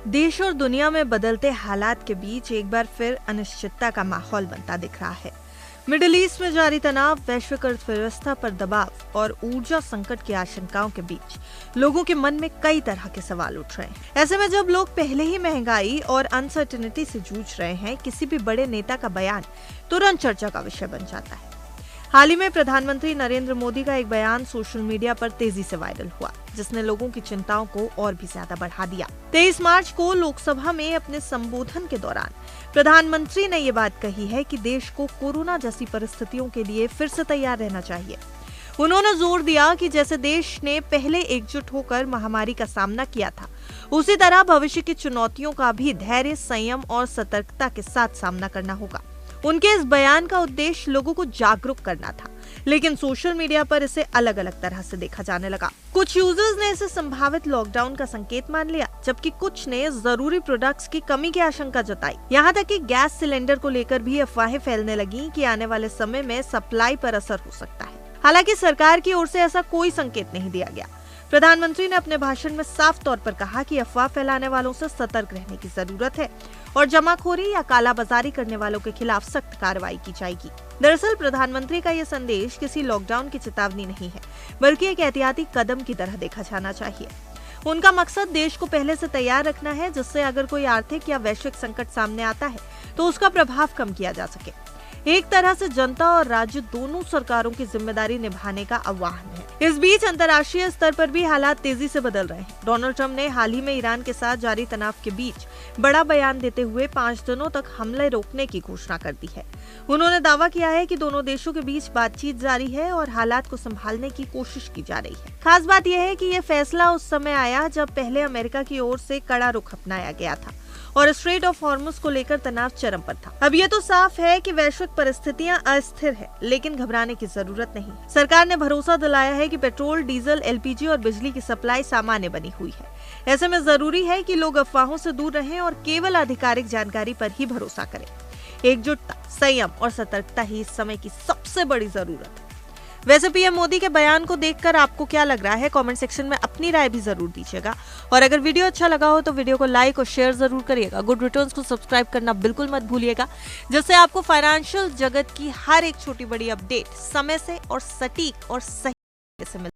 देश और दुनिया में बदलते हालात के बीच एक बार फिर अनिश्चितता का माहौल बनता दिख रहा है। मिडिल ईस्ट में जारी तनाव, वैश्विक अर्थव्यवस्था पर दबाव और ऊर्जा संकट की आशंकाओं के बीच लोगों के मन में कई तरह के सवाल उठ रहे हैं। ऐसे में जब लोग पहले ही महंगाई और अनसर्टेनिटी से जूझ रहे हैं, किसी भी बड़े नेता का बयान तुरंत चर्चा का विषय बन जाता है। हाल ही में प्रधानमंत्री नरेंद्र मोदी का एक बयान सोशल मीडिया पर तेजी से वायरल हुआ, जिसने लोगों की चिंताओं को और भी ज्यादा बढ़ा दिया। 23 मार्च को लोकसभा में अपने संबोधन के दौरान प्रधानमंत्री ने ये बात कही है कि देश को कोरोना जैसी परिस्थितियों के लिए फिर से तैयार रहना चाहिए। उन्होंने जोर दिया कि जैसे देश ने पहले एकजुट होकर महामारी का सामना किया था, उसी तरह भविष्य की चुनौतियों का भी धैर्य, संयम और सतर्कता के साथ सामना करना होगा। उनके इस बयान का उद्देश्य लोगों को जागरूक करना था, लेकिन सोशल मीडिया पर इसे अलग अलग तरह से देखा जाने लगा। कुछ यूजर्स ने इसे संभावित लॉकडाउन का संकेत मान लिया, जबकि कुछ ने जरूरी प्रोडक्ट्स की कमी की आशंका जताई। यहाँ तक कि गैस सिलेंडर को लेकर भी अफवाहें फैलने लगी कि आने वाले समय में सप्लाई पर असर हो सकता है। हालांकि सरकार की ओर से ऐसा कोई संकेत नहीं दिया गया। प्रधानमंत्री ने अपने भाषण में साफ तौर पर कहा कि अफवाह फैलाने वालों से सतर्क रहने की जरूरत है और जमाखोरी या कालाबाजारी करने वालों के खिलाफ सख्त कार्रवाई की जाएगी। दरअसल प्रधानमंत्री का ये संदेश किसी लॉकडाउन की चेतावनी नहीं है, बल्कि एक एहतियाती कदम की तरह देखा जाना चाहिए। उनका मकसद देश को पहले से तैयार रखना है, जिससे अगर कोई आर्थिक या वैश्विक संकट सामने आता है तो उसका प्रभाव कम किया जा सके। एक तरह से जनता और राज्य दोनों सरकारों की जिम्मेदारी निभाने का आह्वान है। इस बीच अंतर्राष्ट्रीय स्तर पर भी हालात तेजी से बदल रहे हैं। डोनाल्ड ट्रंप ने हाल ही में ईरान के साथ जारी तनाव के बीच बड़ा बयान देते हुए 5 दिनों तक हमले रोकने की घोषणा कर दी है। उन्होंने दावा किया है कि दोनों देशों के बीच बातचीत जारी है और हालात को संभालने की कोशिश की जा रही है। खास बात यह है कि यह फैसला उस समय आया जब पहले अमेरिका की ओर से कड़ा रुख अपनाया गया था और स्ट्रेट ऑफ हॉर्मुज को लेकर तनाव चरम पर था। अब ये तो साफ है कि वैश्विक परिस्थितियां अस्थिर है, लेकिन घबराने की जरूरत नहीं। सरकार ने भरोसा दिलाया है कि पेट्रोल, डीजल, एलपीजी और बिजली की सप्लाई सामान्य बनी हुई है। ऐसे में जरूरी है कि लोग अफवाहों से दूर रहें और केवल आधिकारिक जानकारी पर ही भरोसा करें। एकजुटता, संयम और सतर्कता ही इस समय की सबसे बड़ी जरूरत है। वैसे पीएम मोदी के बयान को देखकर आपको क्या लग रहा है? कमेंट सेक्शन में अपनी राय भी जरूर दीजिएगा। और अगर वीडियो अच्छा लगा हो तो वीडियो को लाइक और शेयर जरूर करिएगा। गुड रिटर्न्स को सब्सक्राइब करना बिल्कुल मत भूलिएगा, जिससे आपको फाइनेंशियल जगत की हर एक छोटी बड़ी अपडेट समय से और सटीक और सही से मिले।